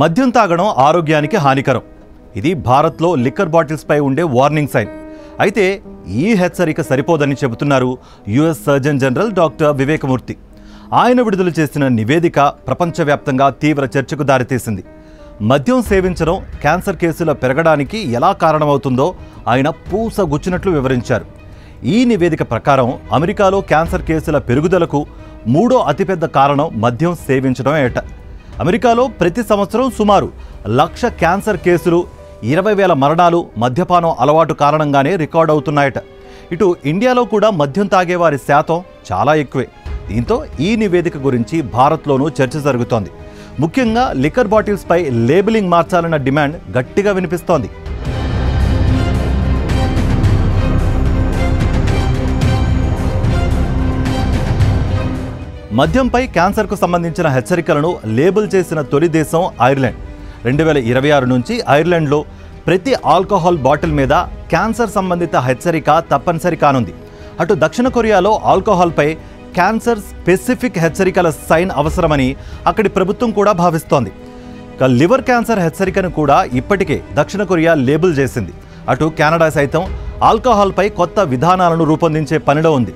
మద్యం తాగడం ఆరోగ్యానికి హానికరం. ఇది భారత్లో లిక్కర్ బాటిల్స్పై ఉండే వార్నింగ్ సైన్. అయితే ఈ హెచ్చరిక సరిపోదని చెబుతున్నారు యుఎస్ సర్జన్ జనరల్ డాక్టర్ వివేకమూర్తి. ఆయన విడుదల చేసిన నివేదిక ప్రపంచవ్యాప్తంగా తీవ్ర చర్చకు దారితీసింది. మద్యం సేవించడం క్యాన్సర్ కేసుల పెరగడానికి ఎలా కారణమవుతుందో ఆయన పూసగుచ్చినట్లు వివరించారు. ఈ నివేదిక ప్రకారం అమెరికాలో క్యాన్సర్ కేసుల పెరుగుదలకు మూడో అతిపెద్ద కారణం మద్యం సేవించడం ఏట. అమెరికాలో ప్రతి సంవత్సరం సుమారు 1,00,000 క్యాన్సర్ కేసులు, 20,000 మరణాలు మద్యపానం అలవాటు కారణంగానే రికార్డ్ అవుతున్నాయట. ఇటు ఇండియాలో కూడా మద్యం తాగేవారి శాతం చాలా ఎక్కువే. దీంతో ఈ నివేదిక గురించి భారత్లోనూ చర్చ జరుగుతోంది. ముఖ్యంగా లిక్కర్ బాటిల్స్పై లేబులింగ్ మార్చాలన్న డిమాండ్ గట్టిగా వినిపిస్తోంది. మద్యంపై క్యాన్సర్కు సంబంధించిన హెచ్చరికలను లేబుల్ చేసిన తొలి దేశం ఐర్లాండ్. 2026 నుంచి ఐర్లాండ్లో ప్రతి ఆల్కహాల్ బాటిల్ మీద క్యాన్సర్ సంబంధిత హెచ్చరిక తప్పనిసరి కానుంది. అటు దక్షిణ కొరియాలో ఆల్కహాల్పై క్యాన్సర్ స్పెసిఫిక్ హెచ్చరికల సైన్ అవసరమని అక్కడి ప్రభుత్వం కూడా భావిస్తోంది. లివర్ క్యాన్సర్ హెచ్చరికను కూడా ఇప్పటికే దక్షిణ కొరియా లేబుల్ చేసింది. అటు కెనడా సైతం ఆల్కహాల్పై కొత్త విధానాలను రూపొందించే పనిలో ఉంది.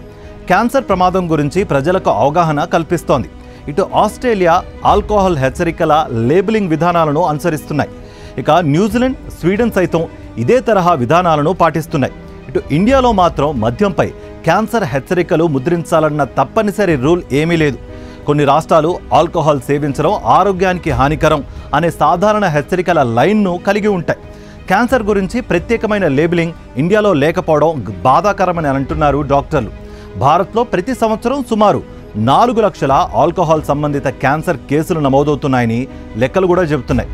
క్యాన్సర్ ప్రమాదం గురించి ప్రజలకు అవగాహన కల్పిస్తోంది. ఇటు ఆస్ట్రేలియా ఆల్కహాల్ హెచ్చరికల లేబులింగ్ విధానాలను అనుసరిస్తున్నాయి. ఇక న్యూజిలాండ్, స్వీడన్ సైతం ఇదే తరహా విధానాలను పాటిస్తున్నాయి. ఇటు ఇండియాలో మాత్రం మద్యంపై క్యాన్సర్ హెచ్చరికలు ముద్రించాలన్న తప్పనిసరి రూల్ ఏమీ లేదు. కొన్ని రాష్ట్రాలు ఆల్కహాల్ సేవించడం ఆరోగ్యానికి హానికరం అనే సాధారణ హెచ్చరికల లైన్ను కలిగి ఉంటాయి. క్యాన్సర్ గురించి ప్రత్యేకమైన లేబులింగ్ ఇండియాలో లేకపోవడం బాధాకరమని అంటున్నారు డాక్టర్లు. భారత్లో ప్రతి సంవత్సరం సుమారు 4 లక్షల ఆల్కహాల్ సంబంధిత క్యాన్సర్ కేసులు నమోదవుతున్నాయని లెక్కలు కూడా చెబుతున్నాయి.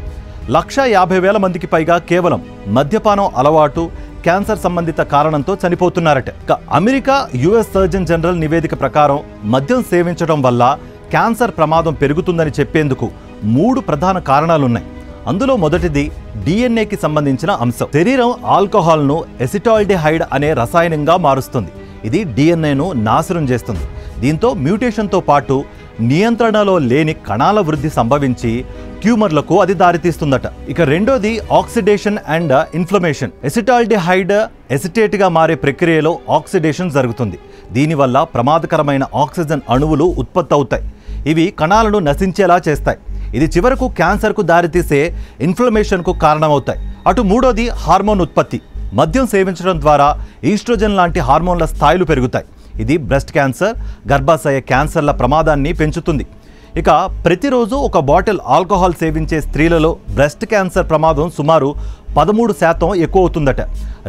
1,50,000 మందికి పైగా కేవలం మద్యపానం అలవాటు, క్యాన్సర్ సంబంధిత కారణంతో చనిపోతున్నారట. అమెరికా యుఎస్ సర్జన్ జనరల్ నివేదిక ప్రకారం మద్యం సేవించడం వల్ల క్యాన్సర్ ప్రమాదం పెరుగుతుందని చెప్పేందుకు 3 ప్రధాన కారణాలున్నాయి. అందులో మొదటిది డిఎన్ఏకి సంబంధించిన అంశం. శరీరం ఆల్కహాల్ను ఎసిటాల్డిహైడ్ అనే రసాయనంగా మారుస్తుంది. ఇది డిఎన్ఏను నాశనం చేస్తుంది. దీంతో మ్యూటేషన్తో పాటు నియంత్రణలో లేని కణాల వృద్ధి సంభవించి ట్యూమర్లకు అది దారితీస్తుందట. ఇక రెండోది ఆక్సిడేషన్ అండ్ ఇన్ఫ్లమేషన్. ఎసిటాల్డిహైడ్ ఎసిటేట్గా మారే ప్రక్రియలో ఆక్సిడేషన్ జరుగుతుంది. దీనివల్ల ప్రమాదకరమైన ఆక్సిజన్ అణువులు ఉత్పత్తి అవుతాయి. ఇవి కణాలను నశించేలా చేస్తాయి. ఇది చివరకు క్యాన్సర్కు దారితీసే ఇన్ఫ్లమేషన్కు కారణమవుతాయి. అటు మూడోది హార్మోన్ ఉత్పత్తి. మద్యం సేవించడం ద్వారా ఈస్ట్రోజన్ లాంటి హార్మోన్ల స్థాయిలు పెరుగుతాయి. ఇది బ్రెస్ట్ క్యాన్సర్, గర్భాశయ క్యాన్సర్ల ప్రమాదాన్ని పెంచుతుంది. ఇక ప్రతిరోజు ఒక బాటిల్ ఆల్కహాల్ సేవించే స్త్రీలలో బ్రెస్ట్ క్యాన్సర్ ప్రమాదం సుమారు 13% ఎక్కువ అవుతుందట.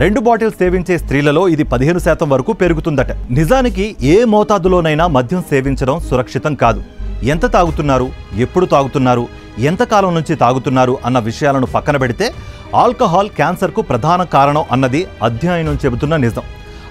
2 బాటిల్స్ సేవించే స్త్రీలలో ఇది 15% వరకు పెరుగుతుందట. నిజానికి ఏ మోతాదులోనైనా మద్యం సేవించడం సురక్షితం కాదు. ఎంత తాగుతున్నారు, ఎప్పుడు తాగుతున్నారు, ఎంతకాలం నుంచి తాగుతున్నారు అన్న విషయాలను పక్కన పెడితే ఆల్కహాల్ క్యాన్సర్కు ప్రధాన కారణం అన్నది అధ్యయనం చెబుతున్న నిజం.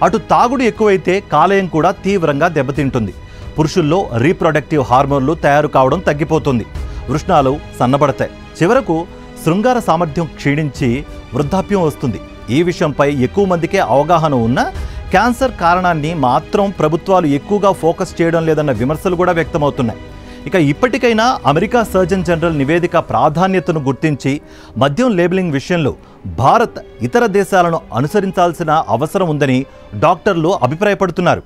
అటు తాగుడు ఎక్కువైతే కాలేయం కూడా తీవ్రంగా దెబ్బతింటుంది. పురుషుల్లో రీప్రొడక్టివ్ హార్మోన్లు తయారు కావడం తగ్గిపోతుంది. వృషణాలు సన్నబడతాయి. చివరకు శృంగార సామర్థ్యం క్షీణించి వృద్ధాప్యం వస్తుంది. ఈ విషయంపై ఎక్కువ మందికే అవగాహన ఉన్న క్యాన్సర్ కారణాన్ని మాత్రం ప్రభుత్వాలు ఎక్కువగా ఫోకస్ చేయడం లేదన్న విమర్శలు కూడా వ్యక్తమవుతున్నాయి. ఇక ఇప్పటికైనా అమెరికా సర్జన్ జనరల్ నివేదిక ప్రాధాన్యతను గుర్తించి మద్యం లేబులింగ్ విషయంలో భారత్ ఇతర దేశాలను అనుసరించాల్సిన అవసరం ఉందని డాక్టర్లు అభిప్రాయపడుతున్నారు.